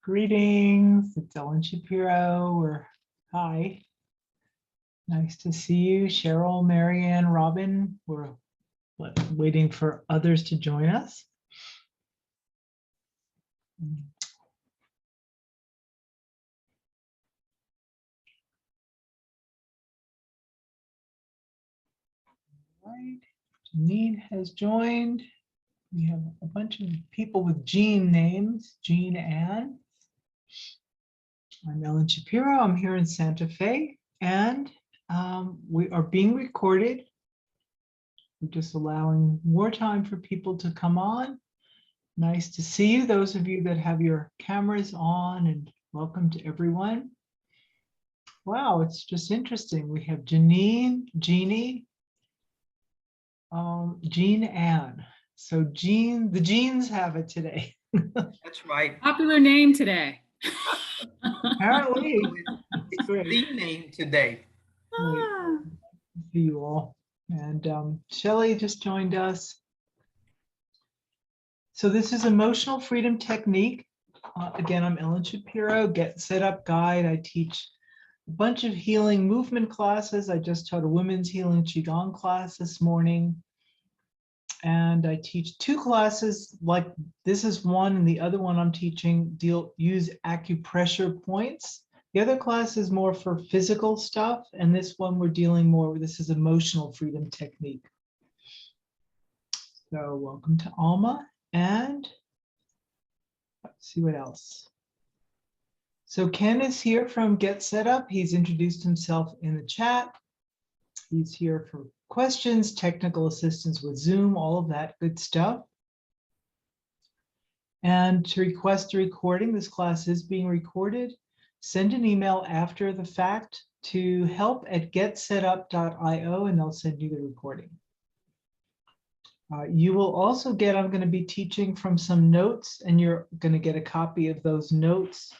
Greetings, it's Ellen Shapiro, or hi. Nice to see you, Cheryl, Marianne, Robin. We're waiting for others to join us. All right, Janine has joined. We have a bunch of people with Jean names, Jean Ann. I'm Ellen Shapiro, I'm here in Santa Fe, and we are being recorded. We're just allowing more time for people to come on. Nice to see you, those of you that have your cameras on, and welcome to everyone. Wow, it's just interesting. We have Janine, Jeannie, Jean Ann. So Jean, the Jeans have it today. That's right. Popular name today. Apparently, It's the name today. Ah. See you all. And Shelley just joined us. So this is Emotional Freedom Technique. Again, I'm Ellen Shapiro, Get Set Up Guide. I teach a bunch of healing movement classes. I just taught a women's healing Qigong class this morning. And I teach two classes, like this is one, and the other one I'm teaching use acupressure points. The other class is more for physical stuff, and this one we're dealing more with, this is Emotional Freedom Technique. So welcome to Alma, and let's see what else. So Ken is here from Get Set Up. He's introduced himself in the chat. He's here for questions, technical assistance with Zoom, all of that good stuff. And to request a recording, this class is being recorded. Send an email after the fact to help@getsetup.io and they'll send you the recording. You will also get, I'm going to be teaching from some notes, and you're going to get a copy of those notes.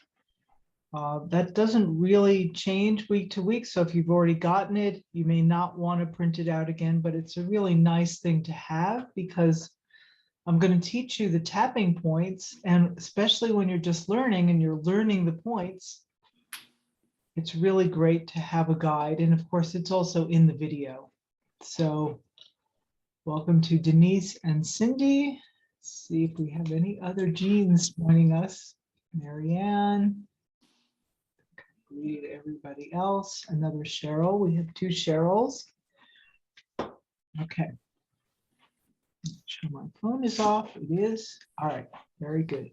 That doesn't really change week to week. So if you've already gotten it, you may not want to print it out again, but it's a really nice thing to have because I'm going to teach you the tapping points. And especially when you're just learning and you're learning the points, it's really great to have a guide. And of course, it's also in the video. So welcome to Denise and Cindy. Let's see if we have any other Jeans joining us. Marianne. Greet everybody else. Another Cheryl. We have two Cheryls. Okay. Sure, my phone is off. It is. All right. Very good.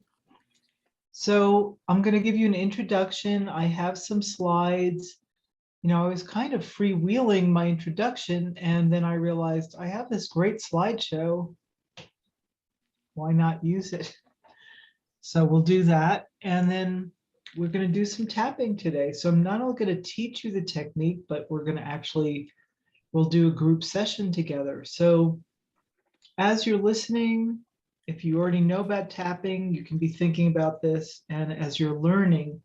So I'm going to give you an introduction. I have some slides. You know, I was kind of freewheeling my introduction, and then I realized I have this great slideshow. Why not use it? So we'll do that. And then we're going to do some tapping today. So I'm not only going to teach you the technique, but we're going to we'll do a group session together. So as you're listening, if you already know about tapping, you can be thinking about this. And as you're learning,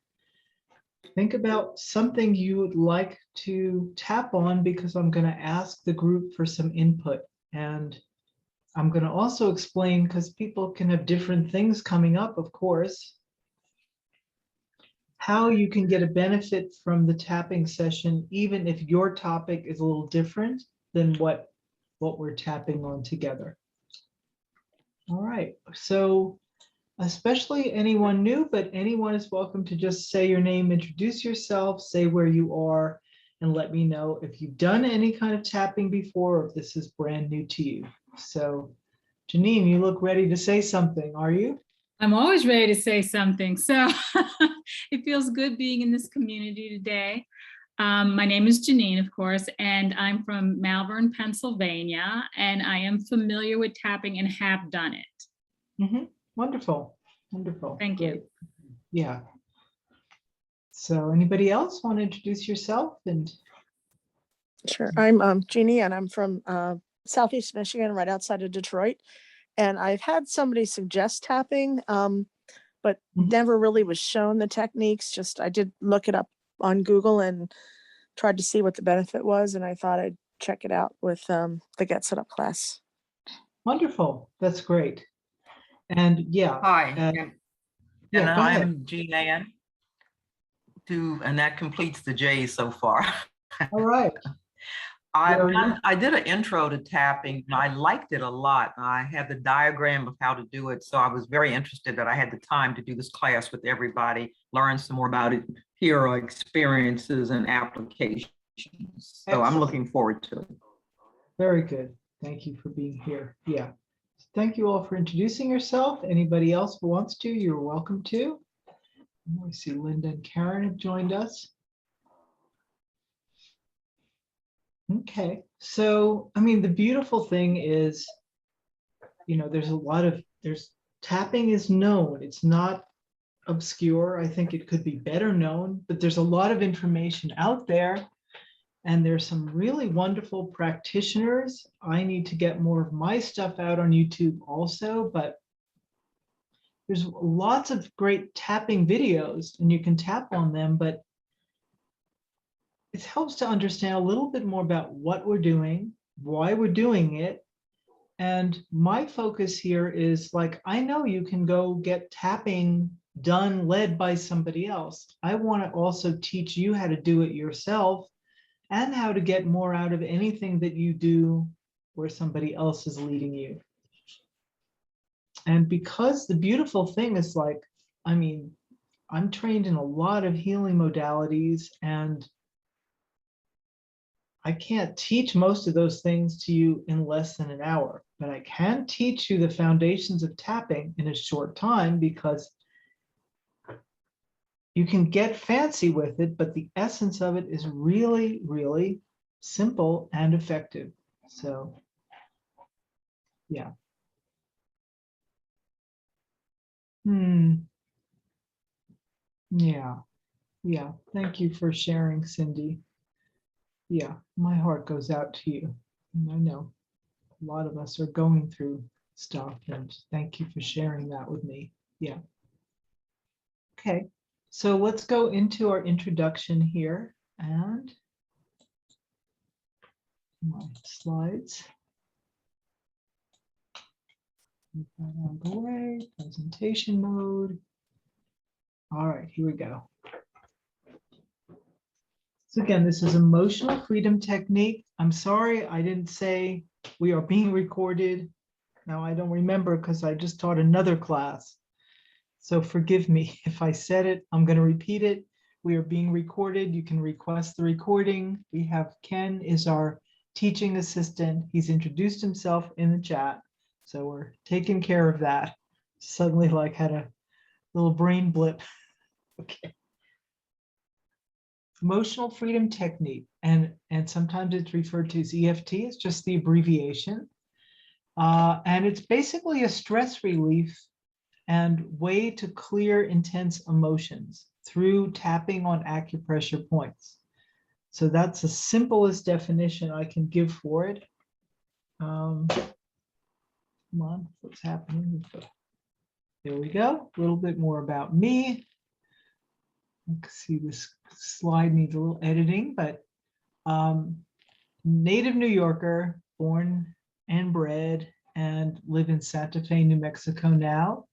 think about something you would like to tap on, because I'm going to ask the group for some input. And I'm going to also explain, because people can have different things coming up, of course, how you can get a benefit from the tapping session, even if your topic is a little different than what we're tapping on together. All right, so especially anyone new, but anyone is welcome to just say your name, introduce yourself, say where you are, and let me know if you've done any kind of tapping before, or if this is brand new to you. So Janine, you look ready to say something, are you? I'm always ready to say something. So it feels good being in this community today. My name is Janine, of course, and I'm from Malvern, Pennsylvania, and I am familiar with tapping and have done it. Mm-hmm. Wonderful. Wonderful. Thank you. Yeah. So anybody else want to introduce yourself? And Sure. I'm Jeannie, and I'm from Southeast Michigan, right outside of Detroit. And I've had somebody suggest tapping, but Mhm. never really was shown the techniques. Just I did look it up on Google and tried to see what the benefit was, and I thought I'd check it out with the Get Set Up class. wonderful, that's great. And yeah, Hi, yeah, and go ahead. I'm Jean too, and that completes the J so far. All right. Very I did an intro to tapping and I liked it a lot. I had the diagram of how to do it. So I was very interested that I had the time to do this class with everybody, learn some more about it, hear our experiences and applications. So I'm looking forward to it. Very good. Thank you for being here. Yeah. Thank you all for introducing yourself. Anybody else who wants to, you're welcome to. I see Linda and Karen have joined us. Okay, so I mean, the beautiful thing is, there's tapping is known. It's not obscure. I think it could be better known, but there's a lot of information out there. And there's some really wonderful practitioners. I need to get more of my stuff out on YouTube also, but there's lots of great tapping videos and you can tap on them, but it helps to understand a little bit more about what we're doing, why we're doing it. And my focus here is like, I know you can go get tapping done, led by somebody else. I want to also teach you how to do it yourself and how to get more out of anything that you do where somebody else is leading you. And because the beautiful thing is like, I mean, I'm trained in a lot of healing modalities and I can't teach most of those things to you in less than an hour, but I can teach you the foundations of tapping in a short time because you can get fancy with it, but the essence of it is really, really simple and effective. So, yeah. Yeah. Yeah. Thank you for sharing, Cindy. Yeah, my heart goes out to you. And I know a lot of us are going through stuff, and thank you for sharing that with me. Yeah. Okay, so let's go into our introduction here and my slides. Move that out of the way, presentation mode. All right, here we go. So again, this is emotional freedom technique. I'm sorry, I didn't say we are being recorded. Now I don't remember because I just taught another class. So forgive me if I said it, I'm going to repeat it. We are being recorded. You can request the recording. We have Ken is our teaching assistant. He's introduced himself in the chat. So we're taking care of that. Suddenly like had a little brain blip. Okay. Emotional freedom technique. And sometimes it's referred to as EFT. It's just the abbreviation. And it's basically a stress relief and way to clear intense emotions through tapping on acupressure points. So that's the simplest definition I can give for it. Come on, what's happening? There we go. A little bit more about me. You can see this slide needs a little editing, but native New Yorker, born and bred, and live in Santa Fe, New Mexico now.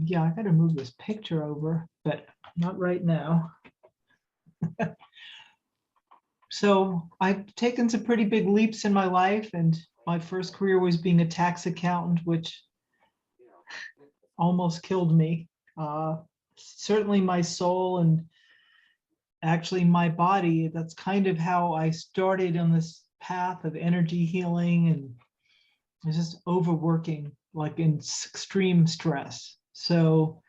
Yeah, I got to move this picture over, but not right now. So I've taken some pretty big leaps in my life, and my first career was being a tax accountant, which almost killed me. Certainly my soul and actually my body, that's kind of how I started on this path of energy healing and just overworking, like in extreme stress. So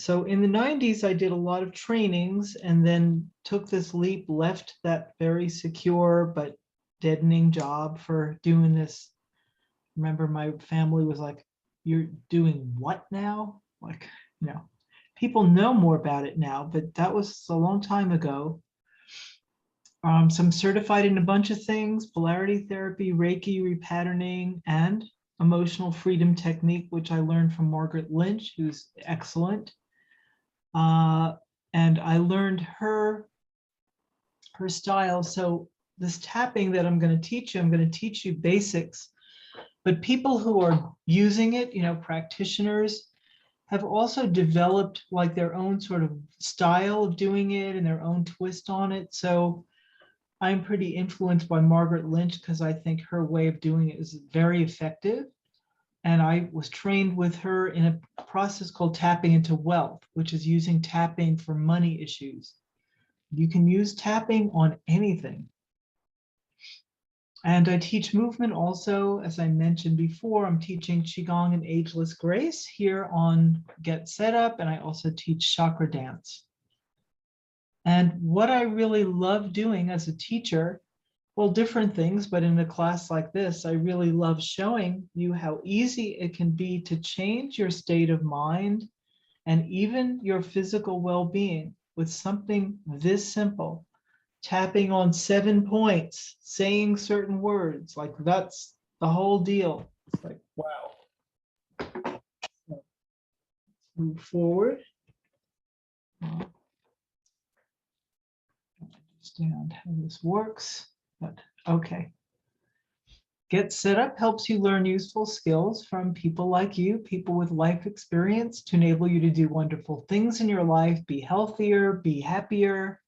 in the 90s, I did a lot of trainings and then took this leap, left that very secure but deadening job for doing this. Remember, my family was like, "You're doing what now?" Like, people know more about it now, but that was a long time ago. So I'm certified in a bunch of things: polarity therapy, Reiki, repatterning, and emotional freedom technique, which I learned from Margaret Lynch, who's excellent. And I learned her style. So this tapping that I'm going to teach you basics, but people who are using it, practitioners, have also developed like their own sort of style of doing it and their own twist on it. So I'm pretty influenced by Margaret Lynch because I think her way of doing it is very effective. And I was trained with her in a process called tapping into wealth, which is using tapping for money issues. You can use tapping on anything. And I teach movement also. As I mentioned before, I'm teaching Qigong and Ageless Grace here on Get Set Up, and I also teach chakra dance. And what I really love doing as a teacher, well, different things, but in a class like this, I really love showing you how easy it can be to change your state of mind and even your physical well-being with something this simple. Tapping on 7 points, saying certain words, like that's the whole deal. It's like, wow. So, let's move forward. Understand how this works, but okay. Get Set Up helps you learn useful skills from people like you, people with life experience, to enable you to do wonderful things in your life, be healthier, be happier.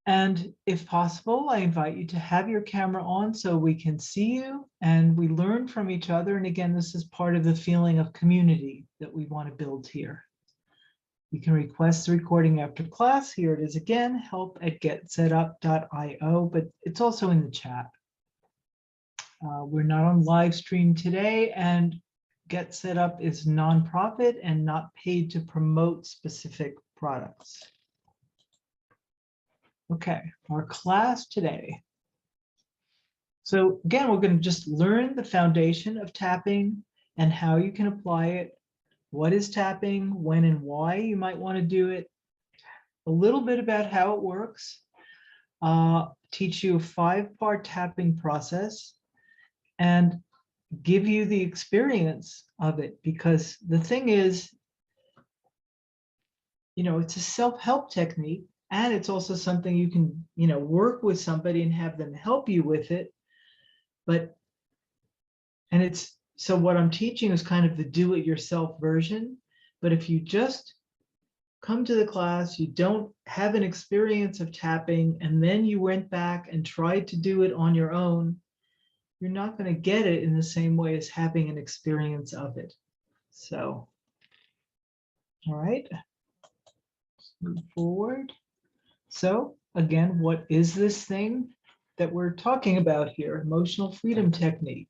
And if possible, I invite you to have your camera on so we can see you and we learn from each other. And again, this is part of the feeling of community that we want to build here. You can request the recording after class. Here it is again, help@getsetup.io, but it's also in the chat. We're not on live stream today, and Get Set Up is nonprofit and not paid to promote specific products. Okay, our class today. So again, we're going to just learn the foundation of tapping and how you can apply it. What is tapping, when and why you might want to do it. A little bit about how it works. Teach you a 5-part tapping process and give you the experience of it, because the thing is, it's a self-help technique. And it's also something you can, work with somebody and have them help you with it. So what I'm teaching is kind of the do-it-yourself version. But if you just come to the class, you don't have an experience of tapping, and then you went back and tried to do it on your own, you're not going to get it in the same way as having an experience of it. So, all right, let's move forward. So again, what is this thing that we're talking about here? Emotional freedom technique.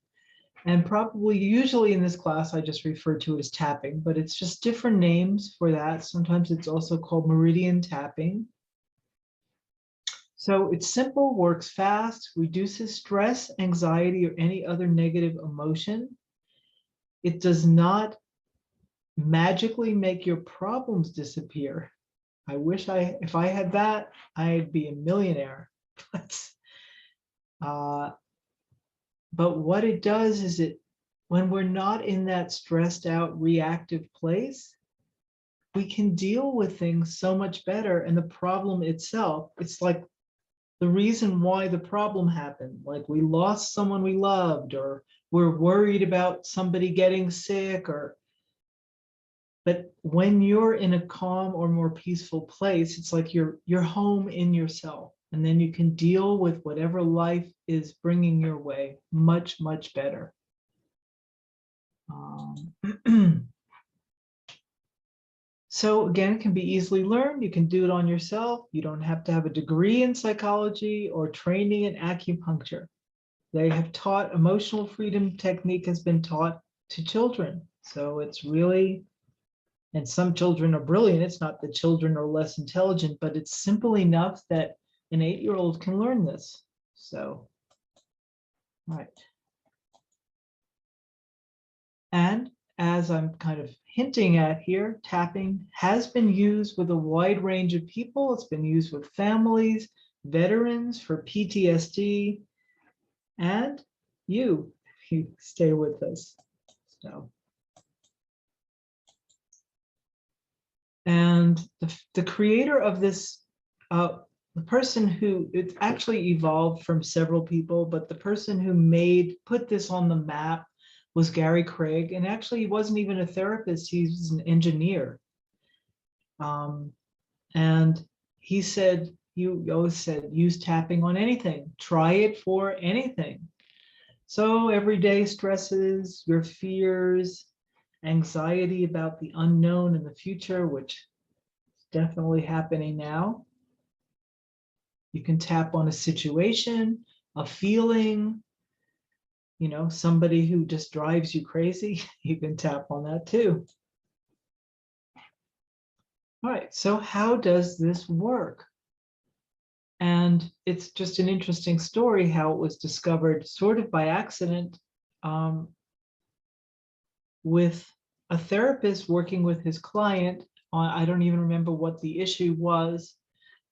And probably usually in this class, I just refer to it as tapping, but it's just different names for that. Sometimes it's also called meridian tapping. So it's simple, works fast, reduces stress, anxiety, or any other negative emotion. It does not magically make your problems disappear. I wish if I had that, I'd be a millionaire. But what it does is when we're not in that stressed out, reactive place, we can deal with things so much better. And the problem itself, it's like the reason why the problem happened, like we lost someone we loved, or we're worried about somebody getting sick, but when you're in a calm or more peaceful place, it's like you're home in yourself, and then you can deal with whatever life is bringing your way much, much better. So again, it can be easily learned. You can do it on yourself. You don't have to have a degree in psychology or training in acupuncture. They have taught emotional freedom technique has been taught to children. So it's really, and some children are brilliant. It's not that children are less intelligent, but it's simple enough that an 8-year-old can learn this. So, right. And as I'm kind of hinting at here, tapping has been used with a wide range of people. It's been used with families, veterans for PTSD, and you, if you stay with us. So, and the creator of this, the person who, it's actually evolved from several people, but the person who put this on the map was Gary Craig. And actually he wasn't even a therapist, he was an engineer. And he said, you always said, use tapping on anything, try it for anything. So everyday stresses, your fears, anxiety about the unknown and the future, which is definitely happening now. You can tap on a situation, a feeling, you know, somebody who just drives you crazy, you can tap on that too. All right, so how does this work? And it's just an interesting story how it was discovered sort of by accident, with a therapist working with his client on, I don't even remember what the issue was,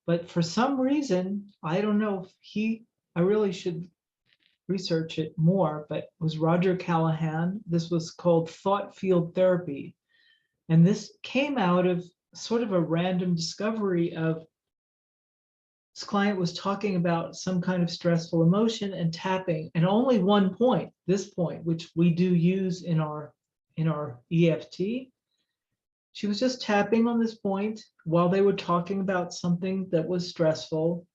but for some reason, I don't know if I really should research it more, but it was Roger Callahan. This was called thought field therapy. And this came out of sort of a random discovery of this client was talking about some kind of stressful emotion and tapping, and only one point, this point, which we do use in our EFT. She was just tapping on this point while they were talking about something that was stressful.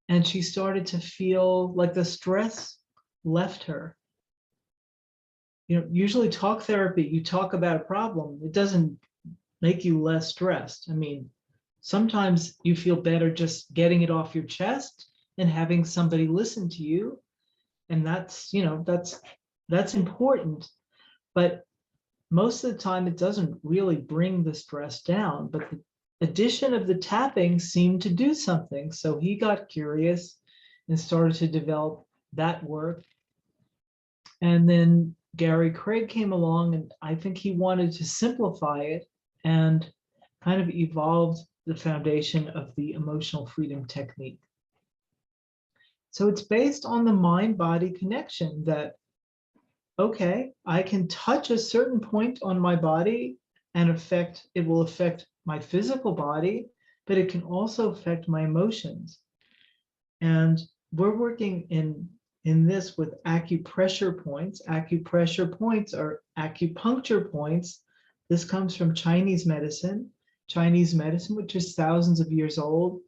And she started to feel like the stress left her. You know, usually talk therapy, you talk about a problem, it doesn't make you less stressed. I mean, sometimes you feel better just getting it off your chest and having somebody listen to you. And that's, you know, that's important. But most of the time it doesn't really bring the stress down, but the addition of the tapping seemed to do something. So he got curious and started to develop that work. And then Gary Craig came along, and I think he wanted to simplify it and kind of evolved the foundation of the emotional freedom technique. So it's based on the mind-body connection that, okay, I can touch a certain point on my body and it will affect my physical body, but it can also affect my emotions. And we're working in this with acupressure points. Acupressure points are acupuncture points. This comes from Chinese medicine. Chinese medicine, which is thousands of years old,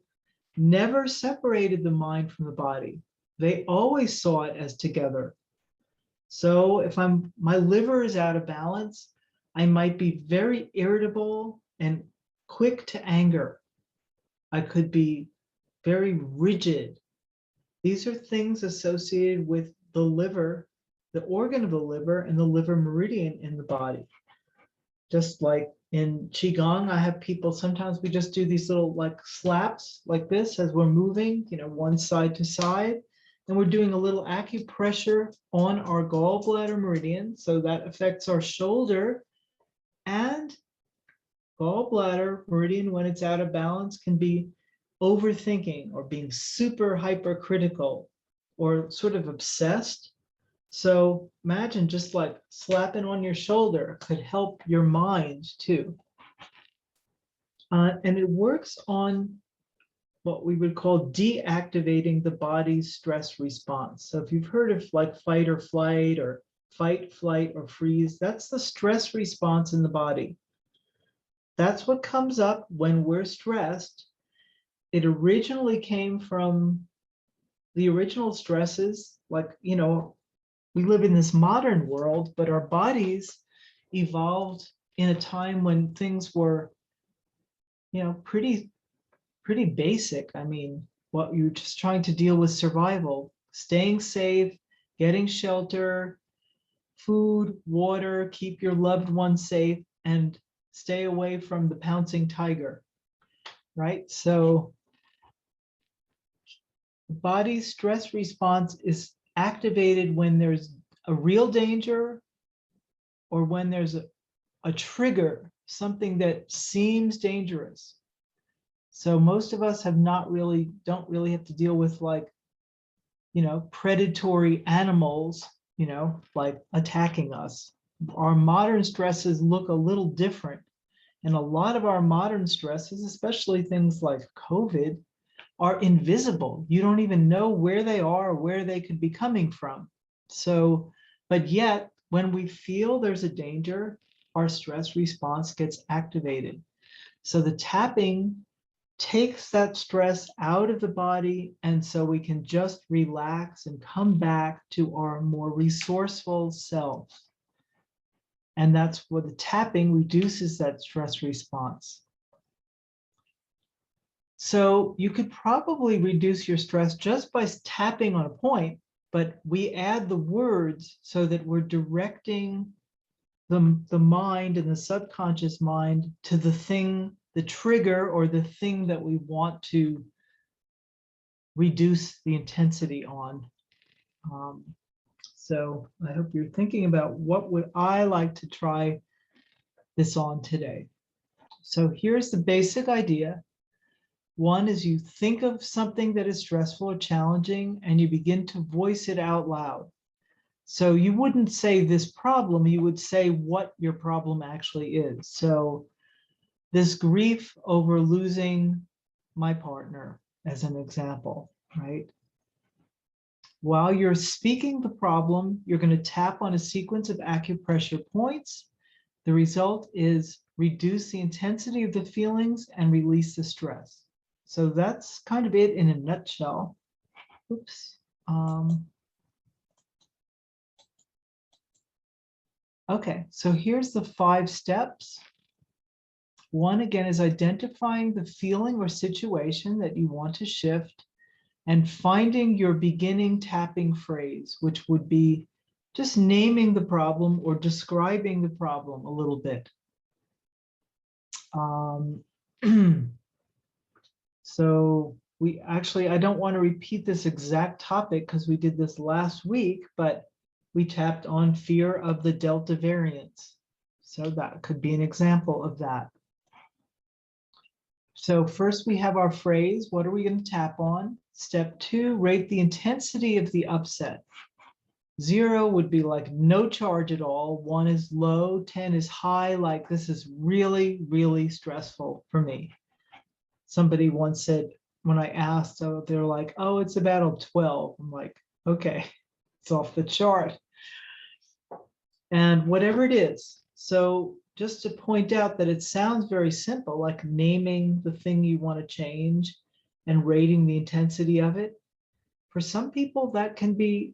never separated the mind from the body. They always saw it as together. So if my liver is out of balance, I might be very irritable and quick to anger. I could be very rigid. These are things associated with the liver, the organ of the liver, and the liver meridian in the body. Just like in Qigong, I have people, sometimes we just do these little like slaps like this as we're moving, you know, one side to side. And we're doing a little acupressure on our gallbladder meridian. So that affects our shoulder, and gallbladder meridian, when it's out of balance, can be overthinking or being super hypercritical or sort of obsessed. So imagine just like slapping on your shoulder could help your mind too. And it works on what we would call deactivating the body's stress response. So if you've heard of like fight or flight or fight, flight, or freeze, that's the stress response in the body. That's what comes up when we're stressed. It originally came from the original stresses, like, you know, we live in this modern world, but our bodies evolved in a time when things were, you know, pretty basic. I mean, what you're just trying to deal with survival, staying safe, getting shelter, food, water, keep your loved ones safe, and stay away from the pouncing tiger, right? So the body's stress response is activated when there's a real danger or when there's a trigger, something that seems dangerous. So most of us don't really have to deal with like, predatory animals, like attacking us. Our modern stresses look a little different. And a lot of our modern stresses, especially things like COVID, are invisible. You don't even know where they are or where they could be coming from. So, but yet when we feel there's a danger, our stress response gets activated. So the tapping takes that stress out of the body, and so we can just relax and come back to our more resourceful selves. And that's what the tapping reduces that stress response. So you could probably reduce your stress just by tapping on a point, but we add the words so that we're directing the mind and the subconscious mind to the thing, the trigger or the thing that we want to reduce the intensity on. So I hope you're thinking about what would I like to try this on today. So here's the basic idea. One is you think of something that is stressful or challenging and you begin to voice it out loud. So you wouldn't say this problem, you would say what your problem actually is. So this grief over losing my partner, as an example, right? While you're speaking the problem, you're going to tap on a sequence of acupressure points. The result is reduce the intensity of the feelings and release the stress. So that's kind of it in a nutshell. Oops. Okay, so here's the 5 steps. One, again, is identifying the feeling or situation that you want to shift and finding your beginning tapping phrase, which would be just naming the problem or describing the problem a little bit. So I don't want to repeat this exact topic because we did this last week, but we tapped on fear of the Delta variants. So that could be an example of that. So first we have our phrase. What are we going to tap on? Step 2, rate the intensity of the upset. 0 would be like no charge at all. 1 is low, 10 is high, like this is really, really stressful for me. Somebody once said, when I asked, so they're like, oh, it's about a 12. I'm like, okay, it's off the chart. And whatever it is. So just to point out that it sounds very simple, like naming the thing you want to change and rating the intensity of it. For some people, that can be,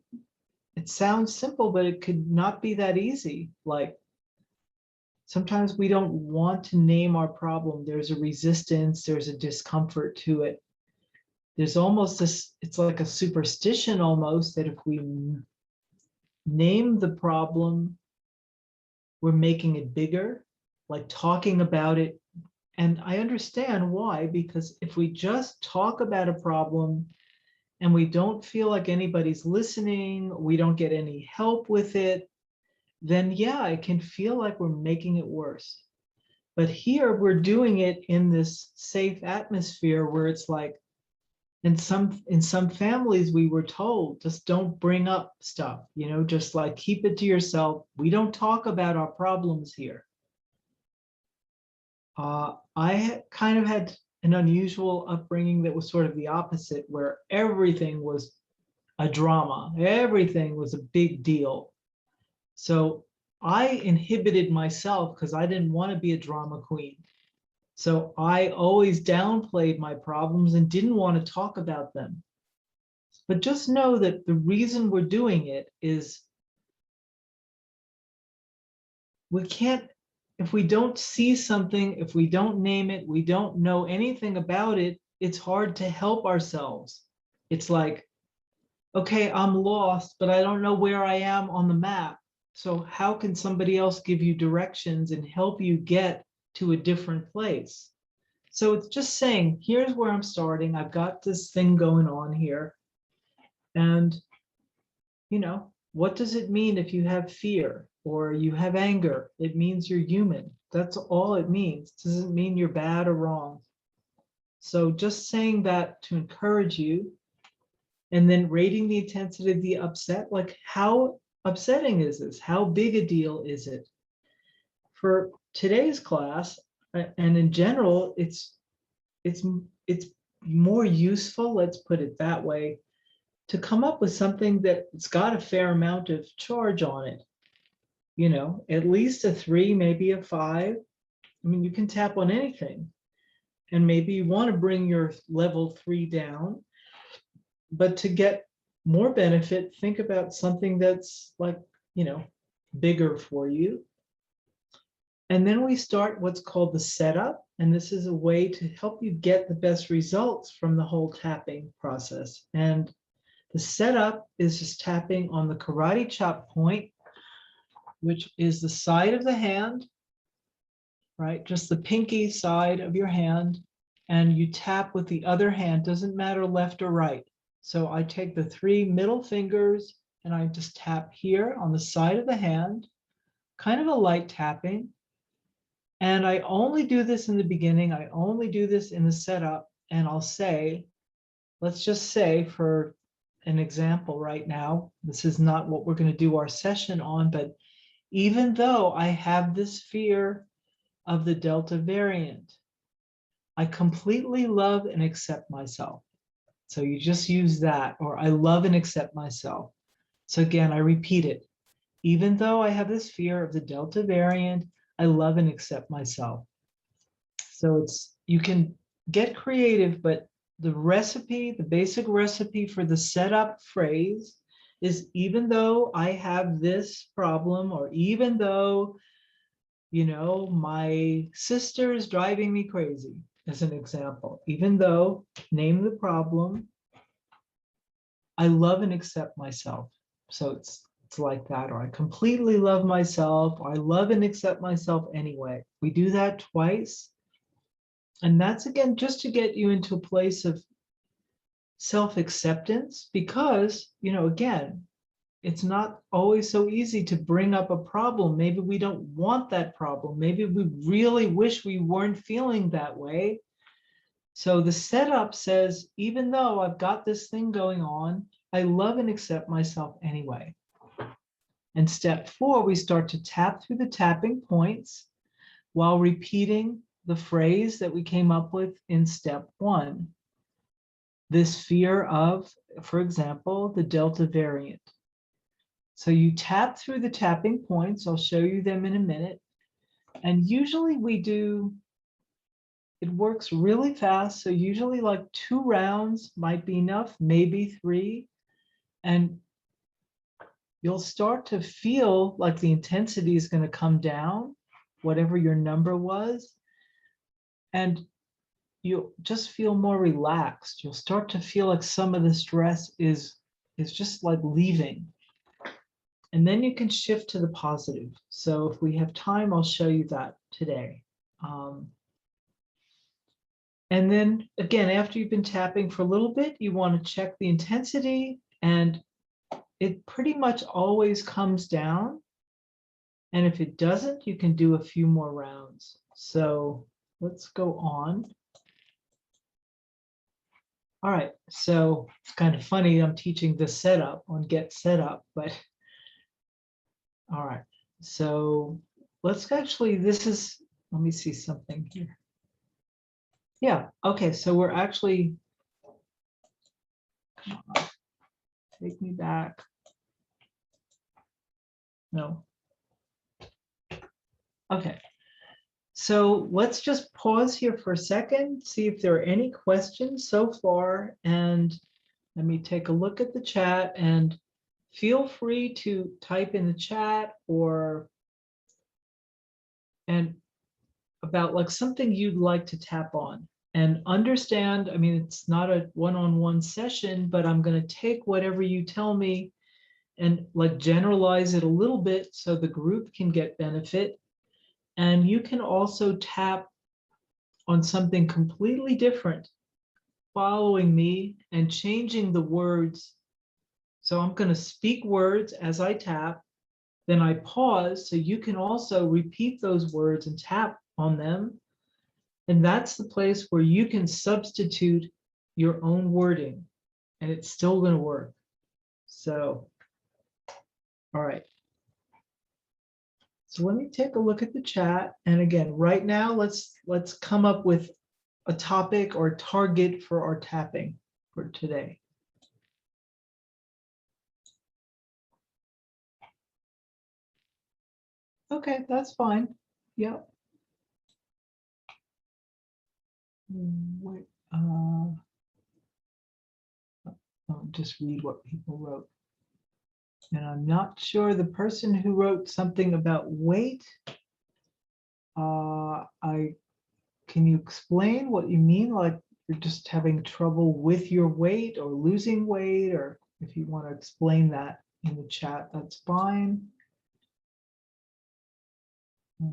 it sounds simple, but it could not be that easy. Like sometimes we don't want to name our problem. There's a resistance, there's a discomfort to it. There's almost this, it's like a superstition almost that if we name the problem, we're making it bigger, like talking about it. And I understand why, because if we just talk about a problem and we don't feel like anybody's listening, we don't get any help with it, then yeah, it can feel like we're making it worse. But here we're doing it in this safe atmosphere where it's like, in some families we were told, just don't bring up stuff, just like keep it to yourself. We don't talk about our problems here. I kind of had an unusual upbringing that was sort of the opposite, where everything was a drama, everything was a big deal. So I inhibited myself because I didn't want to be a drama queen. So I always downplayed my problems and didn't want to talk about them. But just know that the reason we're doing it is we can't, if we don't see something, if we don't name it, we don't know anything about it, it's hard to help ourselves. It's like, okay, I'm lost, but I don't know where I am on the map. So how can somebody else give you directions and help you get to a different place? So it's just saying, here's where I'm starting. I've got this thing going on here. And, what does it mean if you have fear? or you have anger. It means you're human. That's all it means. It doesn't mean you're bad or wrong. So just saying that to encourage you, and then rating the intensity of the upset, like how upsetting is this? How big a deal is it? For today's class, and in general, it's more useful, let's put it that way, to come up with something that's got a fair amount of charge on it. You know, at least a 3, maybe a 5. I mean, you can tap on anything. And maybe you want to bring your level 3 down. But to get more benefit, think about something that's like, you know, bigger for you. And then we start what's called the setup. And this is a way to help you get the best results from the whole tapping process. And the setup is just tapping on the karate chop point, which is the side of the hand, right? Just the pinky side of your hand. And you tap with the other hand, doesn't matter left or right. So I take the 3 middle fingers and I just tap here on the side of the hand, kind of a light tapping. And I only do this in the beginning. I only do this in the setup. And I'll say, let's just say for an example right now, this is not what we're going to do our session on, but even though I have this fear of the Delta variant, I completely love and accept myself. So you just use that, or I love and accept myself. So again, I repeat it. Even though I have this fear of the Delta variant, I love and accept myself. So you can get creative, but the recipe, the basic recipe for the setup phrase is, even though I have this problem, or even though, you know, my sister is driving me crazy, as an example, even though, name the problem, I love and accept myself. So it's like that, or I completely love myself, or I love and accept myself anyway. We do that twice. And that's, again, just to get you into a place of self-acceptance, because, you know, again, it's not always so easy to bring up a problem. Maybe we don't want that problem. Maybe we really wish we weren't feeling that way. So the setup says, even though I've got this thing going on, I love and accept myself anyway. And step 4, we start to tap through the tapping points while repeating the phrase that we came up with in step 1. This fear of, for example, the Delta variant. So you tap through the tapping points. I'll show you them in a minute. And usually it works really fast. So usually like 2 rounds might be enough, maybe 3. And you'll start to feel like the intensity is going to come down, whatever your number was. And you'll just feel more relaxed. You'll start to feel like some of the stress is just like leaving. And then you can shift to the positive. So if we have time, I'll show you that today. And then again, after you've been tapping for a little bit, you want to check the intensity, and it pretty much always comes down. And if it doesn't, you can do a few more rounds. So let's go on. All right, so it's kind of funny, I'm teaching the setup on get set up, but all right, so let's actually, let me see something here. Yeah, okay, so we're actually, come on, take me back. No. Okay, so let's just pause here for a second, see if there are any questions so far, and let me take a look at the chat, and feel free to type in the chat and about like something you'd like to tap on. And understand, I mean, it's not a one-on-one session, but I'm going to take whatever you tell me and like generalize it a little bit so the group can get benefit. And you can also tap on something completely different, following me and changing the words. So I'm going to speak words as I tap, then I pause, so you can also repeat those words and tap on them. And that's the place where you can substitute your own wording, and it's still going to work. So, all right. So let me take a look at the chat. And again, right now, let's come up with a topic or target for our tapping for today. Okay, that's fine. Yep. Wait, I'll just read what people wrote. And I'm not sure the person who wrote something about weight. Can you explain what you mean? Like you're just having trouble with your weight or losing weight, or if you want to explain that in the chat, that's fine.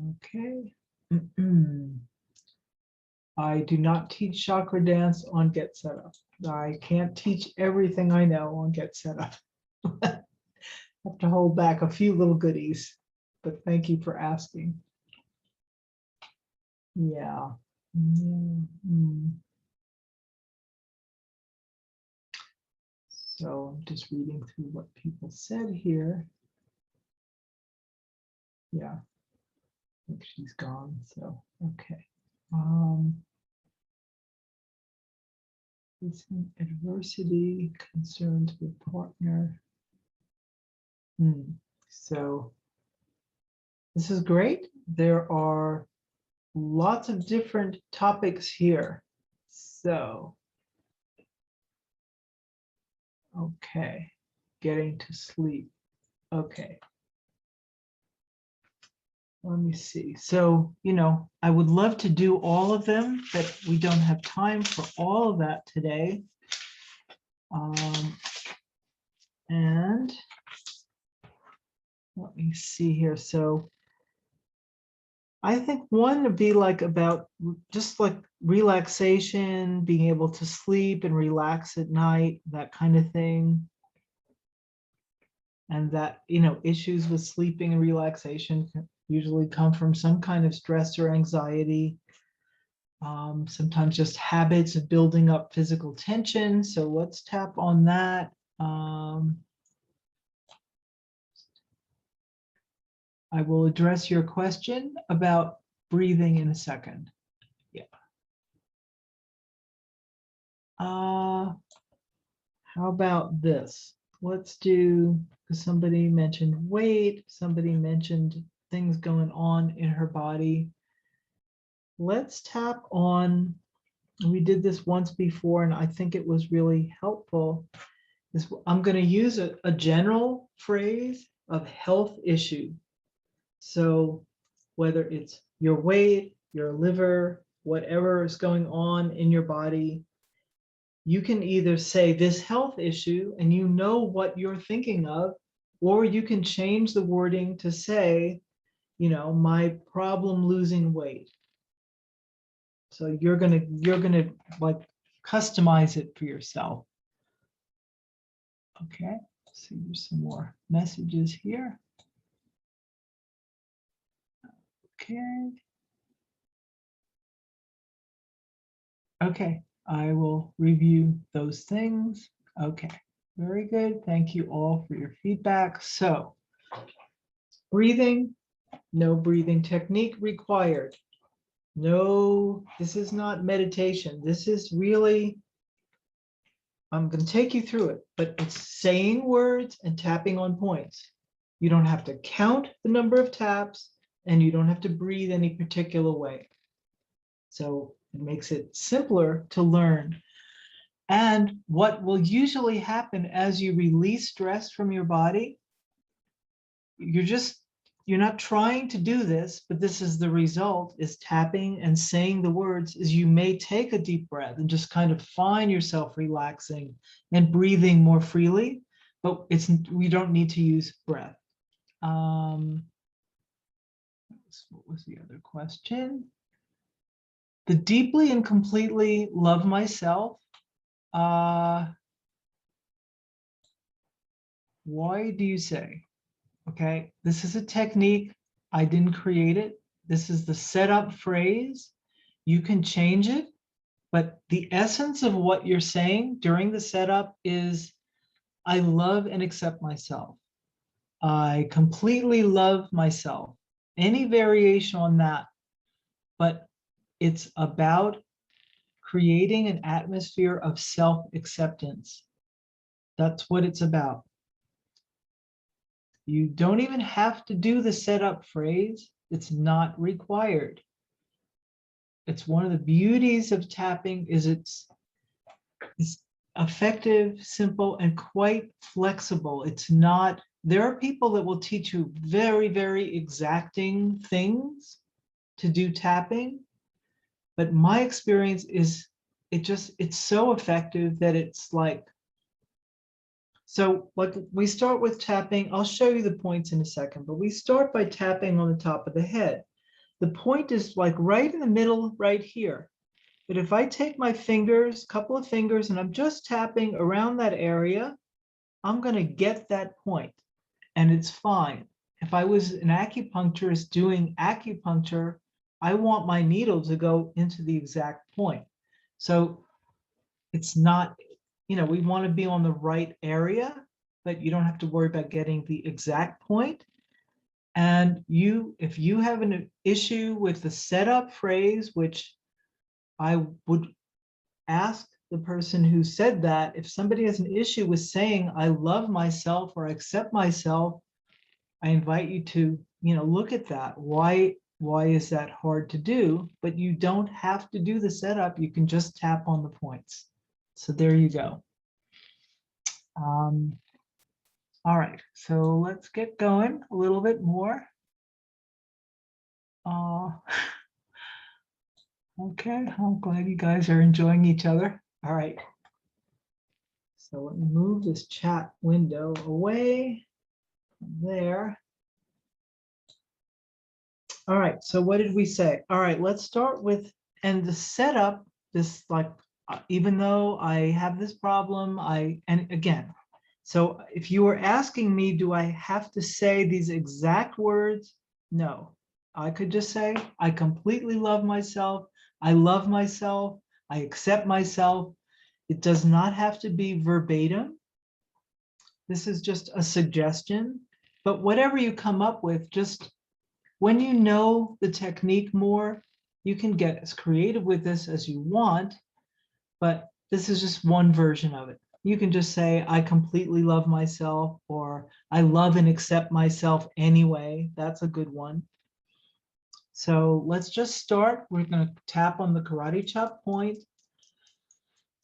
Okay. I do not teach chakra dance on Get Set Up. I can't teach everything I know on Get Set Up. I have to hold back a few little goodies, but thank you for asking. Yeah. So I'm just reading through what people said here. Yeah, I think she's gone, so, okay. Facing adversity, concerns with partner. So this is great. There are lots of different topics here. So, okay, getting to sleep. Okay. Let me see. So, I would love to do all of them, but we don't have time for all of that today. And let me see here. So I think one would be like about just like relaxation, being able to sleep and relax at night, that kind of thing. And that, issues with sleeping and relaxation usually come from some kind of stress or anxiety. Sometimes just habits of building up physical tension. So let's tap on that. I will address your question about breathing in a second. Yeah. How about this? Let's do, because somebody mentioned weight, somebody mentioned things going on in her body. Let's tap on, we did this once before, and I think it was really helpful. I'm going to use a general phrase of health issue. So whether it's your weight, your liver, whatever is going on in your body, you can either say this health issue and you know what you're thinking of, or you can change the wording to say, my problem losing weight. So you're gonna like customize it for yourself. Okay, so there's some more messages here. Okay. Okay, I will review those things. Okay, very good. Thank you all for your feedback. So, breathing, no breathing technique required. No, this is not meditation. This is really, I'm going to take you through it, but it's saying words and tapping on points. You don't have to count the number of taps, and you don't have to breathe any particular way. So it makes it simpler to learn. And what will usually happen as you release stress from your body, you're not trying to do this, but this is the result, is tapping and saying the words, is you may take a deep breath and just kind of find yourself relaxing and breathing more freely, but we don't need to use breath. What was the other question? The deeply and completely love myself. Why do you say? Okay, this is a technique. I didn't create it. This is the setup phrase. You can change it, but the essence of what you're saying during the setup is, I love and accept myself. I completely love myself. Any variation on that, but it's about creating an atmosphere of self-acceptance. That's what it's about. You don't even have to do the setup phrase. It's not required. It's one of the beauties of tapping is it's effective, simple, and quite flexible. It's not, there are people that will teach you very, very exacting things to do tapping. But my experience is it's so effective that it's like, so like we start with tapping. I'll show you the points in a second, but we start by tapping on the top of the head. The point is like right in the middle, right here. But if I take my fingers, couple of fingers, and I'm just tapping around that area, I'm going to get that point, and it's fine. If I was an acupuncturist doing acupuncture, I want my needle to go into the exact point. So it's not, we want to be on the right area, but you don't have to worry about getting the exact point. And if you have an issue with the setup phrase, which I would ask the person who said that, if somebody has an issue with saying, I love myself or accept myself, I invite you to, look at that. Why is that hard to do? But you don't have to do the setup. You can just tap on the points. So there you go. All right, so let's get going a little bit more. Okay, I'm glad you guys are enjoying each other. All right. So let me move this chat window away from there. All right, so what did we say? All right, let's start with, and the setup, this like, even though I have this problem, and again, so if you were asking me, do I have to say these exact words? No, I could just say, I completely love myself. I love myself. I accept myself. It does not have to be verbatim. This is just a suggestion, but whatever you come up with, just when you know the technique more, you can get as creative with this as you want, but this is just one version of it. You can just say, I completely love myself, or I love and accept myself anyway. That's a good one. So let's just start. We're going to tap on the karate chop point.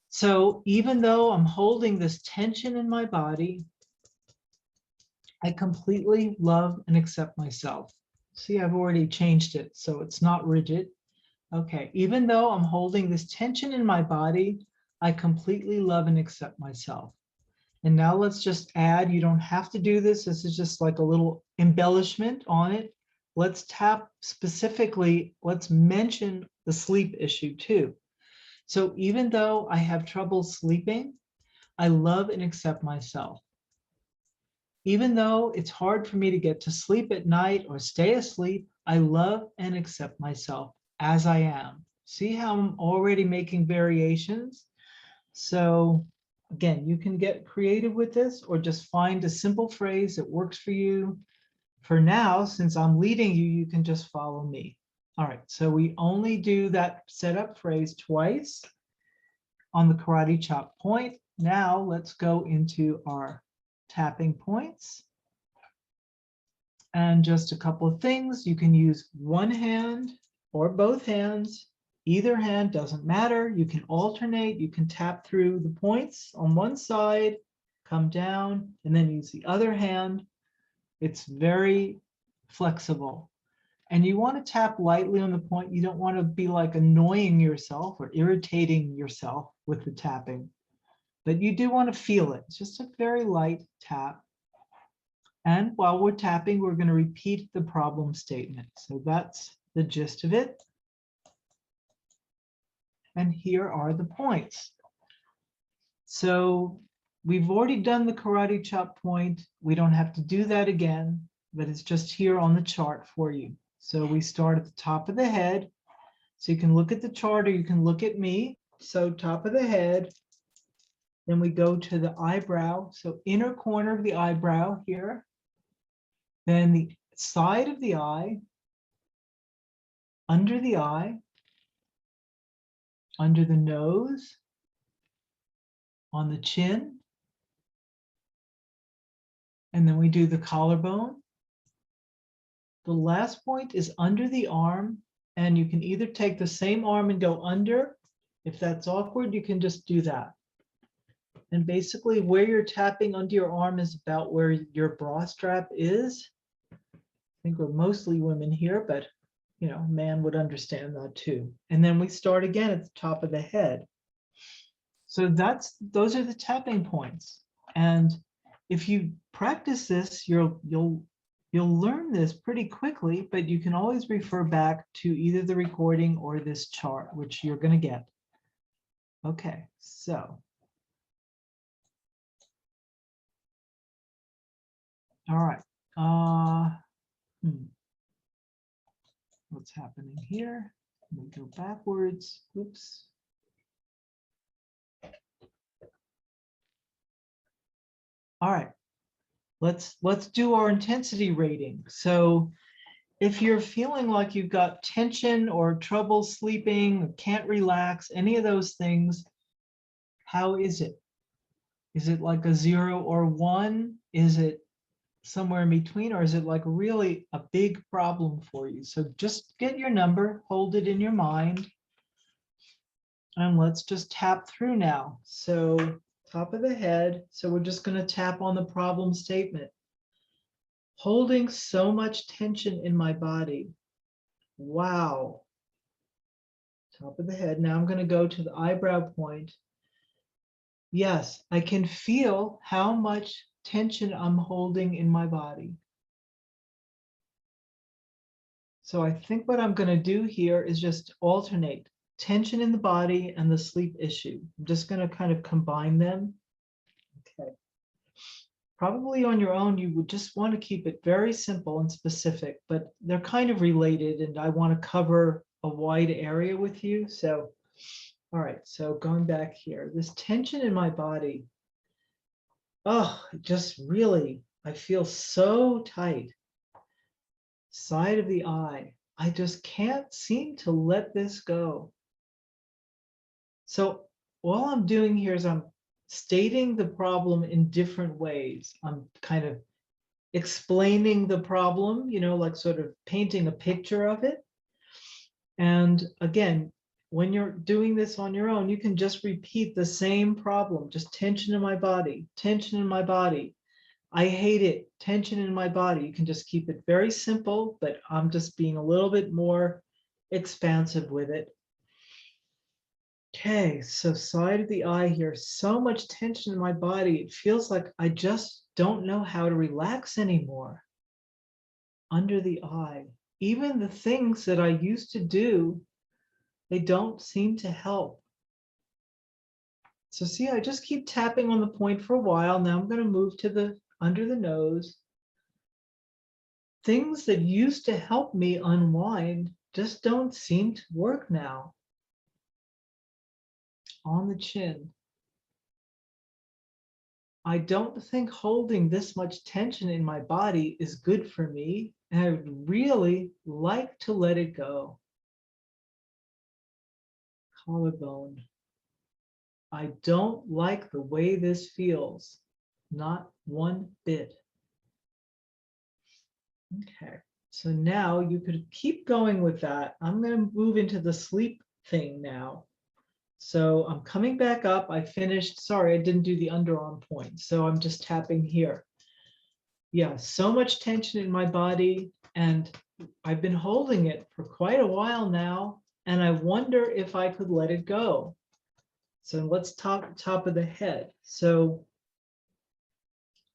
So even though I'm holding this tension in my body, I completely love and accept myself. See, I've already changed it, so it's not rigid. Okay, even though I'm holding this tension in my body, I completely love and accept myself. And now let's just add, you don't have to do this. This is just like a little embellishment on it. Let's tap specifically, let's mention the sleep issue too. So even though I have trouble sleeping, I love and accept myself. Even though it's hard for me to get to sleep at night or stay asleep, I love and accept myself as I am. See how I'm already making variations? So again, you can get creative with this or just find a simple phrase that works for you. For now, since I'm leading you, you can just follow me. All right, so we only do that setup phrase twice on the karate chop point. Now let's go into our tapping points. And just a couple of things, you can use one hand or both hands. Either hand doesn't matter. You can alternate. You can tap through the points on one side, come down, and then use the other hand. It's very flexible. And you want to tap lightly on the point. You don't want to be like annoying yourself or irritating yourself with the tapping. But you do want to feel it. It's just a very light tap. And while we're tapping, we're going to repeat the problem statement. So that's the gist of it. And here are the points. So we've already done the karate chop point. We don't have to do that again. but it's just here on the chart for you. So we start at the top of the head. So you can look at the chart or you can look at me. So top of the head. Then we go to the eyebrow. So inner corner of the eyebrow here. Then the side of the eye. Under the eye. Under the nose. On the chin. And then we do the collarbone. The last point is under the arm, and you can either take the same arm and go under. If that's awkward, you can just do that. And basically where you're tapping under your arm is about where your bra strap is. I think we're mostly women here, but you know, man would understand that too. And then we start again at the top of the head. So those are the tapping points. And if you practice this, you'll learn this pretty quickly, but you can always refer back to either the recording or this chart, which you're going to get. Okay, so. All right. What's happening here? Let me go backwards. Oops. All right. Let's do our intensity rating. So if you're feeling like you've got tension or trouble sleeping, can't relax, any of those things, how is it? Is it like a 0 or 1? Is it somewhere in between, or is it like really a big problem for you? So just get your number, hold it in your mind, and let's just tap through now. So top of the head. So we're just going to tap on the problem statement. Holding so much tension in my body. Wow. Top of the head. Now I'm going to go to the eyebrow point. Yes, I can feel how much tension I'm holding in my body. So I think what I'm going to do here is just alternate tension in the body and the sleep issue. I'm just going to kind of combine them. Okay. Probably on your own, you would just want to keep it very simple and specific, but they're kind of related and I want to cover a wide area with you. So, all right, so going back here, this tension in my body, oh, just really, I feel so tight. Side of the eye, I just can't seem to let this go. So all I'm doing here is I'm stating the problem in different ways. I'm kind of explaining the problem, you know, like sort of painting a picture of it. And again, when you're doing this on your own, you can just repeat the same problem, just tension in my body, tension in my body. I hate it, tension in my body. You can just keep it very simple, but I'm just being a little bit more expansive with it. Okay, so side of the eye here, so much tension in my body. It feels like I just don't know how to relax anymore. Under the eye, even the things that I used to do, they don't seem to help. So see, I just keep tapping on the point for a while. Now I'm going to move to the under the nose. Things that used to help me unwind just don't seem to work now. On the chin. I don't think holding this much tension in my body is good for me, and I would really like to let it go. Collarbone. I don't like the way this feels, not one bit. Okay, so now you could keep going with that. I'm going to move into the sleep thing now. So I'm coming back up. I finished. Sorry, I didn't do the underarm point. So I'm just tapping here. Yeah, so much tension in my body, and I've been holding it for quite a while now, and I wonder if I could let it go. So let's top of the head. So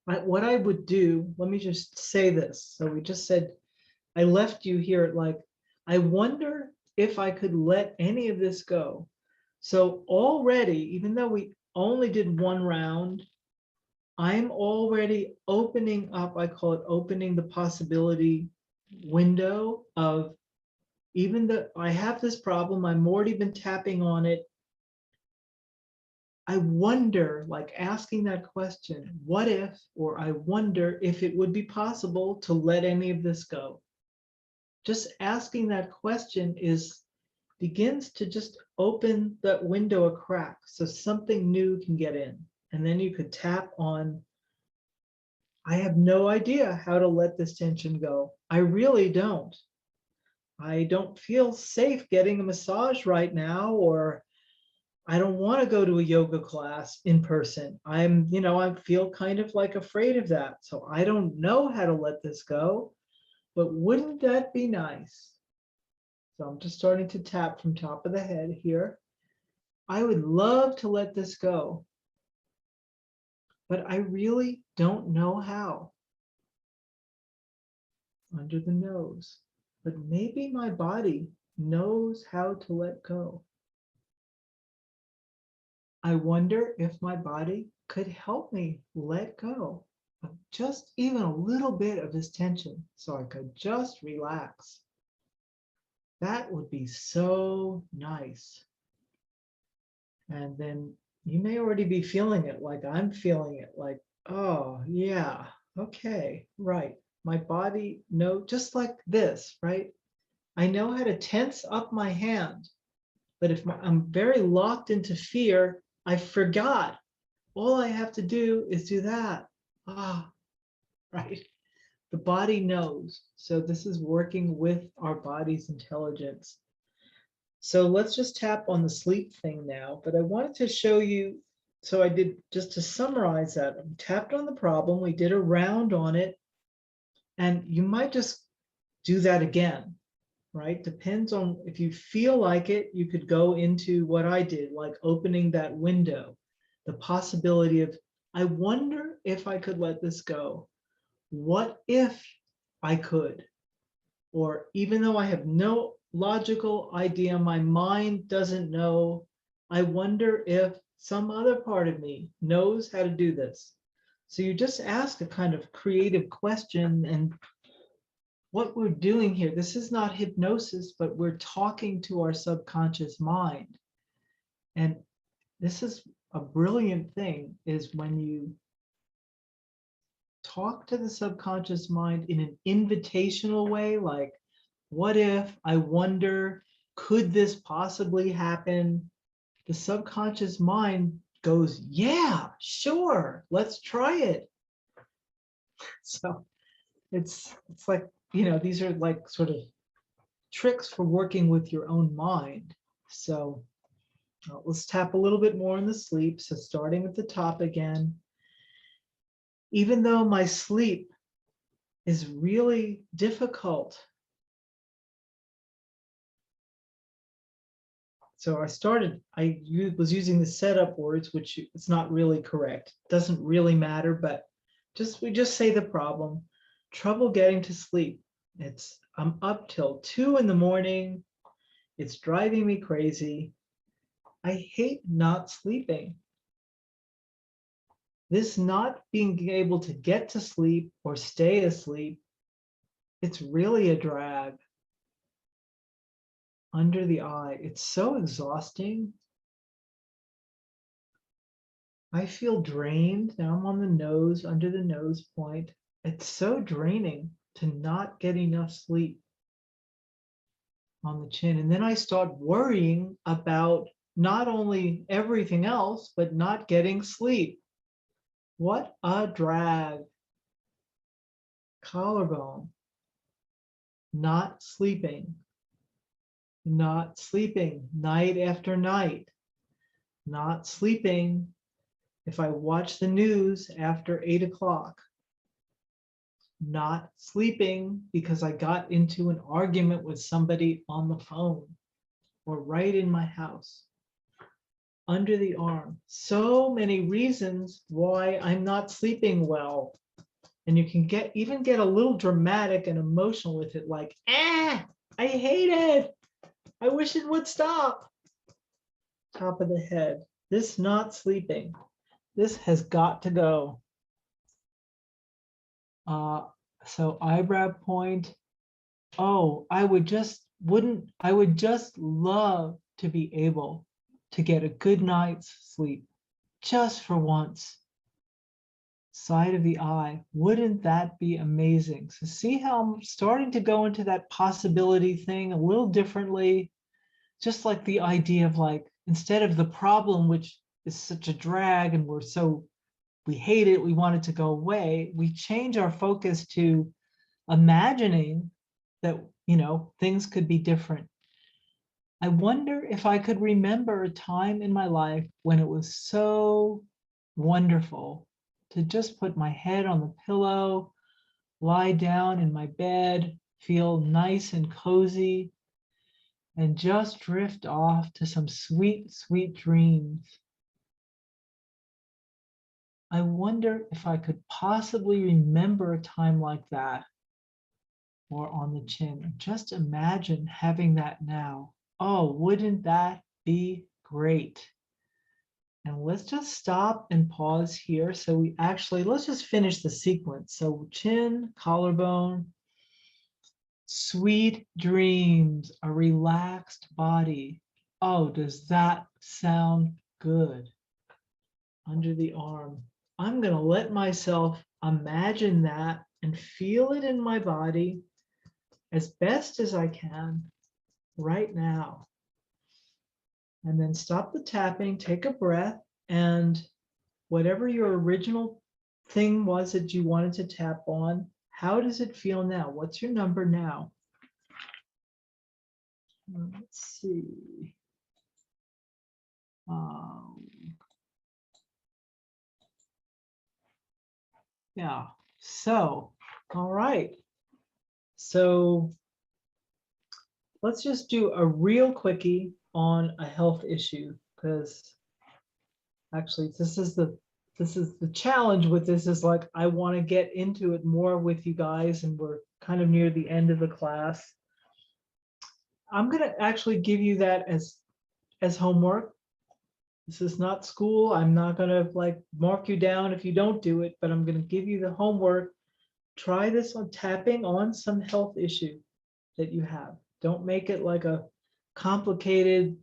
what I would do, let me just say this. So we just said, I left you here at like, I wonder if I could let any of this go. So already, even though we only did one round, I'm already opening up, I call it opening the possibility window of even though I have this problem, I'm already been tapping on it. I wonder, like asking that question, what if, or I wonder if it would be possible to let any of this go. Just asking that question begins to just open that window a crack so something new can get in. And then you could tap on, I have no idea how to let this tension go. I really don't. I don't feel safe getting a massage right now, or I don't want to go to a yoga class in person. I feel kind of like afraid of that. So I don't know how to let this go, but wouldn't that be nice? So I'm just starting to tap from top of the head here. I would love to let this go, but I really don't know how. Under the nose, but maybe my body knows how to let go. I wonder if my body could help me let go of just even a little bit of this tension so I could just relax. That would be so nice. And then you may already be feeling it like I'm feeling it, like, oh yeah, okay, right. My body just like this, right? I know how to tense up my hand, but if I'm very locked into fear, I forgot. All I have to do is do that. Right. The body knows. So this is working with our body's intelligence. So let's just tap on the sleep thing now, but I wanted to show you, so I did, just to summarize that, I tapped on the problem, we did a round on it, and you might just do that again, right? Depends on if you feel like it, you could go into what I did, like opening that window, the possibility of, I wonder if I could let this go. What if I could? Or even though I have no logical idea, my mind doesn't know, I wonder if some other part of me knows how to do this. So you just ask a kind of creative question, and what we're doing here, this is not hypnosis, but we're talking to our subconscious mind. And this is a brilliant thing, is when you talk to the subconscious mind in an invitational way, like, what if, I wonder, could this possibly happen? The subconscious mind goes, yeah, sure, let's try it. So it's like, these are like sort of tricks for working with your own mind. So let's tap a little bit more on the sleep. So starting at the top again, even though my sleep is really difficult. So I was using the setup words, which it's not really correct. Doesn't really matter, but we just say the problem. Trouble getting to sleep. I'm up till 2 a.m. It's driving me crazy. I hate not sleeping. This not being able to get to sleep or stay asleep, it's really a drag. Under the eye, it's so exhausting. I feel drained. Now I'm on the nose, under the nose point. It's so draining to not get enough sleep. On the chin. And then I start worrying about not only everything else, but not getting sleep. What a drag. Collarbone. Not sleeping. Not sleeping night after night. Not sleeping if I watch the news after 8 o'clock. Not sleeping because I got into an argument with somebody on the phone or right in my house. Under the arm. So many reasons why I'm not sleeping well. And you can even get a little dramatic and emotional with it, like, I hate it. I wish it would stop. Top of the head. This not sleeping. This has got to go. So eyebrow point. Oh, I would just love to be able to get a good night's sleep just for once. Side of the eye. Wouldn't that be amazing? So see how I'm starting to go into that possibility thing a little differently, just like the idea of like, instead of the problem, which is such a drag and we hate it, we want it to go away, we change our focus to imagining that, things could be different. I wonder if I could remember a time in my life when it was so wonderful to just put my head on the pillow, lie down in my bed, feel nice and cozy, and just drift off to some sweet, sweet dreams. I wonder if I could possibly remember a time like that, or on the chin. Just imagine having that now. Oh, wouldn't that be great? And let's just stop and pause here. So let's just finish the sequence. So chin, collarbone, sweet dreams, a relaxed body. Oh, does that sound good? Under the arm. I'm going to let myself imagine that and feel it in my body as best as I can right now. And then stop the tapping, take a breath, and whatever your original thing was that you wanted to tap on, how does it feel now? What's your number now? Let's see. Yeah, so, all right. So let's just do a real quickie on a health issue, because actually this is the challenge with this, is like I want to get into it more with you guys, and we're kind of near the end of the class. I'm going to actually give you that as homework. This is not school. I'm not going to like mark you down if you don't do it, but I'm going to give you the homework. Try this on tapping on some health issue that you have. Don't make it like a complicated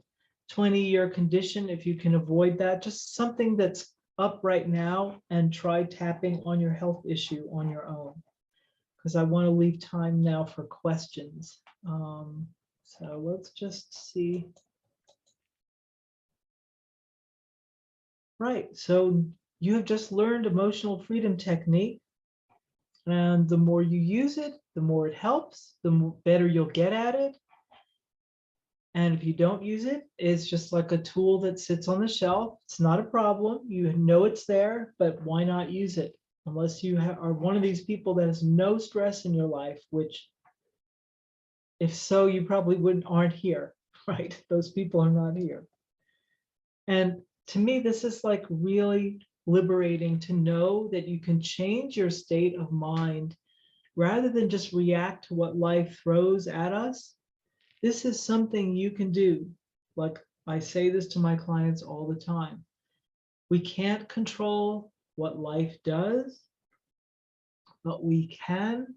20-year condition. If you can avoid that, just something that's up right now, and try tapping on your health issue on your own, because I want to leave time now for questions. So let's just see. Right, so you have just learned emotional freedom technique, and the more you use it, the more it helps, the better you'll get at it. And if you don't use it, it's just like a tool that sits on the shelf. It's not a problem. You know it's there, but why not use it? Unless you are one of these people that has no stress in your life, which, if so, you probably aren't here, right? Those people are not here. And to me, this is like really liberating to know that you can change your state of mind rather than just react to what life throws at us. This is something you can do. Like I say this to my clients all the time. We can't control what life does, but we can,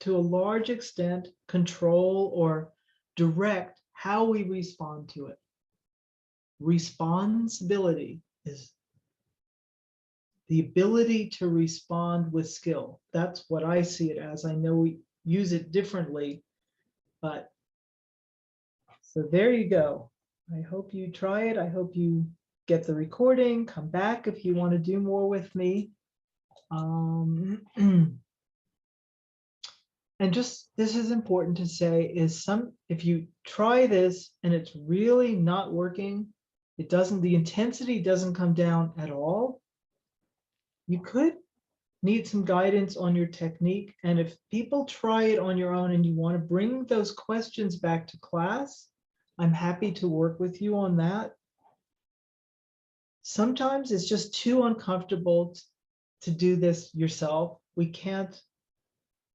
to a large extent, control or direct how we respond to it. Responsibility is the ability to respond with skill. That's what I see it as. I know we use it differently, but so there you go. I hope you try it. I hope you get the recording. Come back if you want to do more with me. And just, this is important to say, is if you try this and it's really not working, the intensity doesn't come down at all, you could need some guidance on your technique. And if people try it on your own and you want to bring those questions back to class, I'm happy to work with you on that. Sometimes it's just too uncomfortable to do this yourself. We can't,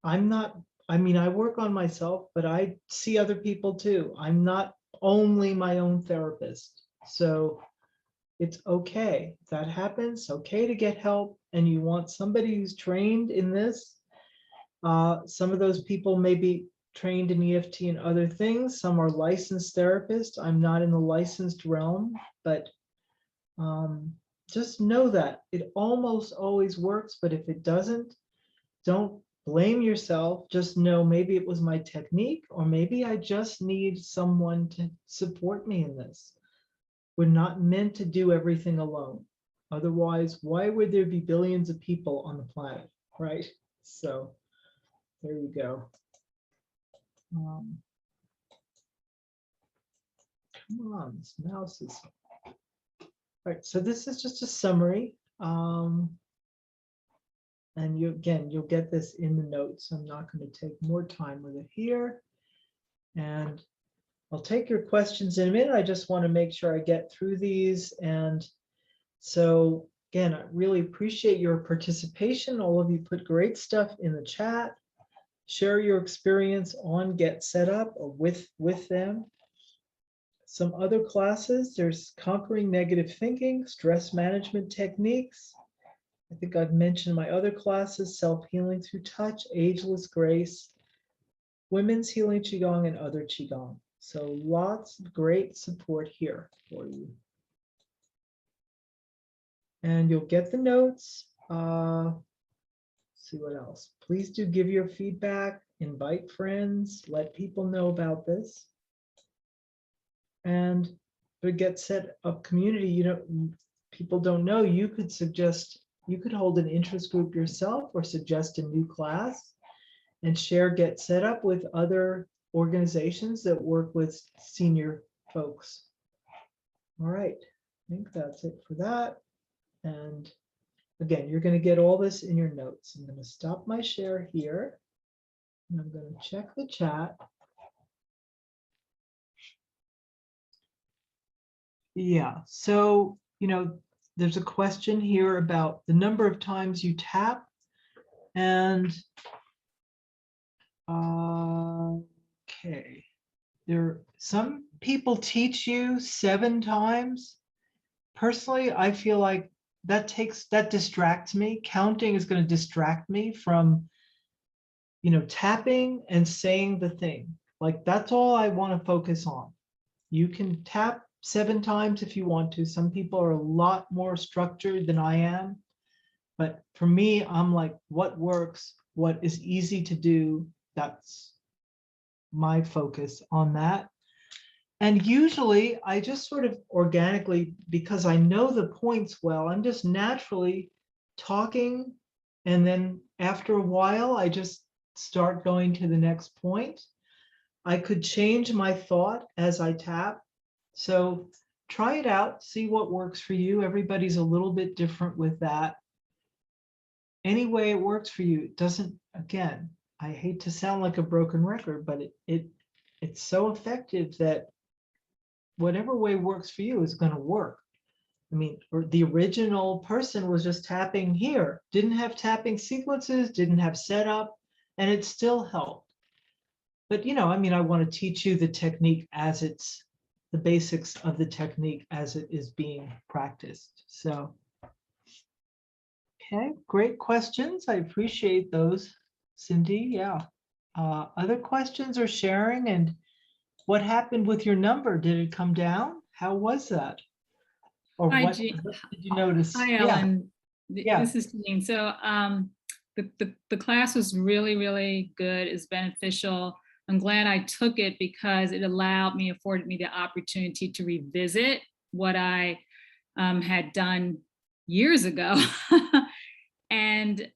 I work on myself, but I see other people too. I'm not only my own therapist. So it's okay. If that happens, it's okay to get help, and you want somebody who's trained in this Some of those people may be trained in EFT and other things. Some are licensed therapists. I'm not in the licensed realm, but just know that it almost always works. But if it doesn't, don't blame yourself. Just know maybe it was my technique, or maybe I just need someone to support me in this. We're not meant to do everything alone. Otherwise, why would there be billions of people on the planet, right? So there you go. Come on, this mouse is. All right, so this is just a summary. And you'll get this in the notes. I'm not going to take more time with it here. And I'll take your questions in a minute. I just want to make sure I get through these. And so again, I really appreciate your participation. All of you put great stuff in the chat. Share your experience on Get Set Up or with them. Some other classes, there's Conquering Negative Thinking, Stress Management Techniques. I think I've mentioned my other classes, Self-Healing Through Touch, Ageless Grace, Women's Healing Qigong, and other Qigong. So lots of great support here for you. And you'll get the notes. See what else. Please do give your feedback, invite friends, let people know about this. And the Get Set Up community, people don't know, you could suggest, you could hold an interest group yourself or suggest a new class and share Get Set Up with other organizations that work with senior folks. All right, I think that's it for that. And again, you're going to get all this in your notes. I'm going to stop my share here. And I'm going to check the chat. Yeah, so, there's a question here about the number of times you tap. And okay, some people teach you 7 times. Personally, I feel like that distracts me. Counting is going to distract me from, tapping and saying the thing. Like, that's all I want to focus on. You can tap 7 times if you want to. Some people are a lot more structured than I am. But for me, I'm like, what works, what is easy to do, that's my focus on that. And usually I just sort of organically, because I know the points well, I'm just naturally talking. And then after a while, I just start going to the next point. I could change my thought as I tap. So try it out, see what works for you. Everybody's a little bit different with that. Any way it works for you. It doesn't, again, I hate to sound like a broken record, but it's so effective that whatever way works for you is going to work. I mean, the original person was just tapping here, didn't have tapping sequences, didn't have setup, and it still helped. But, I want to teach you the technique as it's, the basics of the technique as it is being practiced. So, okay, great questions. I appreciate those, Cindy. Yeah. Other questions or sharing? And what happened with your number? Did it come down? How was that? Or Hi, what did you notice? Hi, Ellen. This is Janine. So the class was really, really good. It's beneficial. I'm glad I took it because it afforded me the opportunity to revisit what I had done years ago. And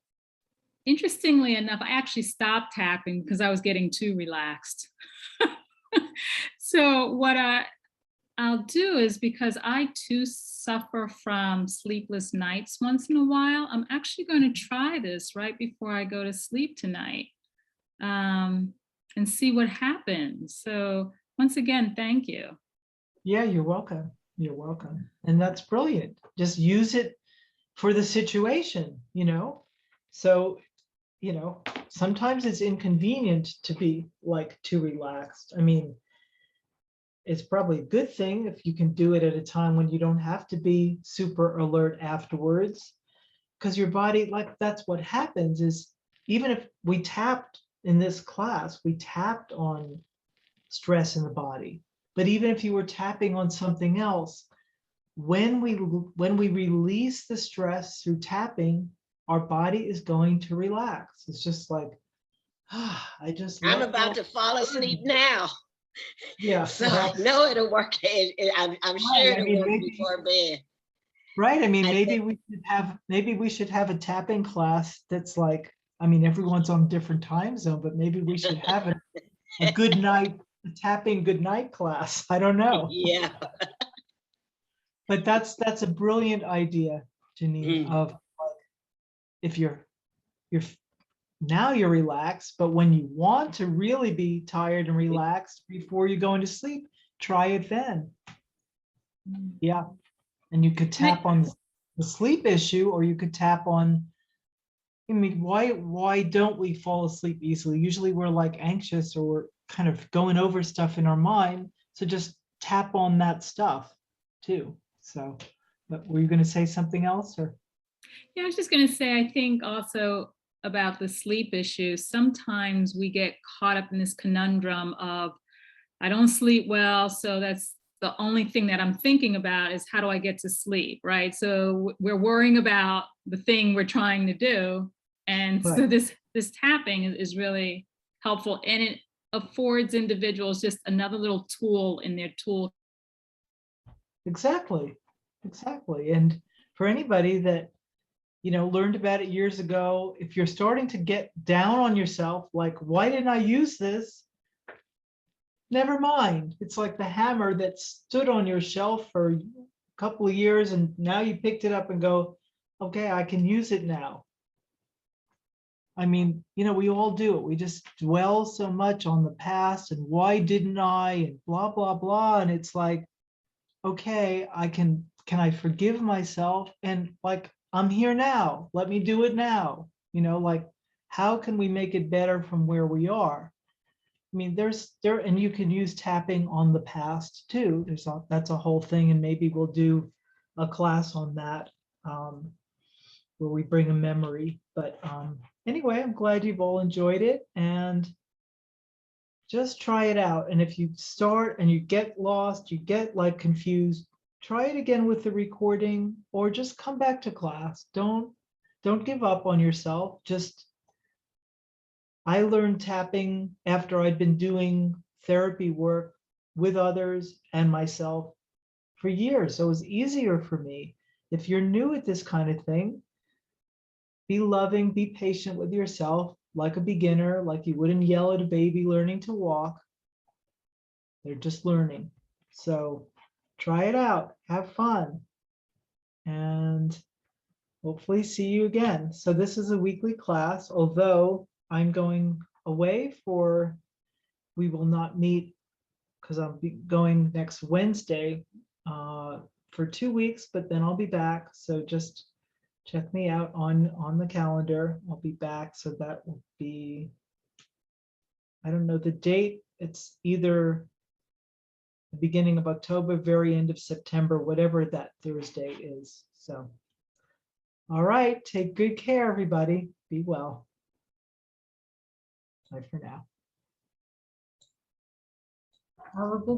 interestingly enough, I actually stopped tapping because I was getting too relaxed. So what I'll do is, because I too suffer from sleepless nights once in a while, I'm actually going to try this right before I go to sleep tonight and see what happens. So once again, thank you. Yeah, you're welcome. You're welcome. And that's brilliant. Just use it for the situation, So, sometimes it's inconvenient to be like too relaxed. I mean, it's probably a good thing if you can do it at a time when you don't have to be super alert afterwards, because your body, like, that's what happens is, even if we tapped in this class, we tapped on stress in the body. But even if you were tapping on something else, when we release the stress through tapping, our body is going to relax. It's just like, I just I'm let about go. to fall asleep now. Yeah. So well, I know it'll work. I'm sure I it'll mean, work maybe- before bed. right. I mean, I maybe we should have a tapping class that's like, I mean, everyone's on different time zone, but maybe we should have a good night, a tapping good night class. I don't know. Yeah. But that's a brilliant idea, Janine, Mm. of like, if you're now you're relaxed, but when you want to really be tired and relaxed before you go into sleep, try it then. Yeah. And you could tap on the sleep issue, or you could tap on, I mean, why don't we fall asleep easily? Usually we're like anxious or we're kind of going over stuff in our mind. So just tap on that stuff too. So, but were you going to say something else, or? Yeah, I was just going to say, I think also about the sleep issue, sometimes we get caught up in this conundrum of, I don't sleep well, so that's the only thing that I'm thinking about is how do I get to sleep, right? So we're worrying about the thing we're trying to do. And so Right. this tapping is really helpful, and it affords individuals just another little tool in their tool. Exactly. And for anybody that, learned about it years ago, if you're starting to get down on yourself, like, why didn't I use this? Never mind. It's like the hammer that stood on your shelf for a couple of years, and now you picked it up and go, okay, I can use it now. I mean, we all do it. We just dwell so much on the past and why didn't I, and blah, blah, blah. And it's like, okay, can I forgive myself? And like, I'm here now. Let me do it now. Like, how can we make it better from where we are? I mean, and you can use tapping on the past too. That's a whole thing, and maybe we'll do a class on that, where we bring a memory. But anyway, I'm glad you've all enjoyed it, and just try it out. And if you start and you get lost, you get like confused, try it again with the recording, or just come back to class. Don't give up on yourself. I learned tapping after I'd been doing therapy work with others and myself for years. So it was easier for me. If you're new at this kind of thing, be loving, be patient with yourself, like a beginner, like you wouldn't yell at a baby learning to walk. They're just learning. So try it out, have fun, and hopefully see you again. So this is a weekly class, although I'm going away we will not meet because I'll be going next Wednesday for 2 weeks, but then I'll be back. So just check me out on the calendar. I'll be back. So that will be, I don't know the date. It's either the beginning of October, very end of September, whatever that Thursday is. So, all right, take good care, everybody. Be well. Bye for now. Have a good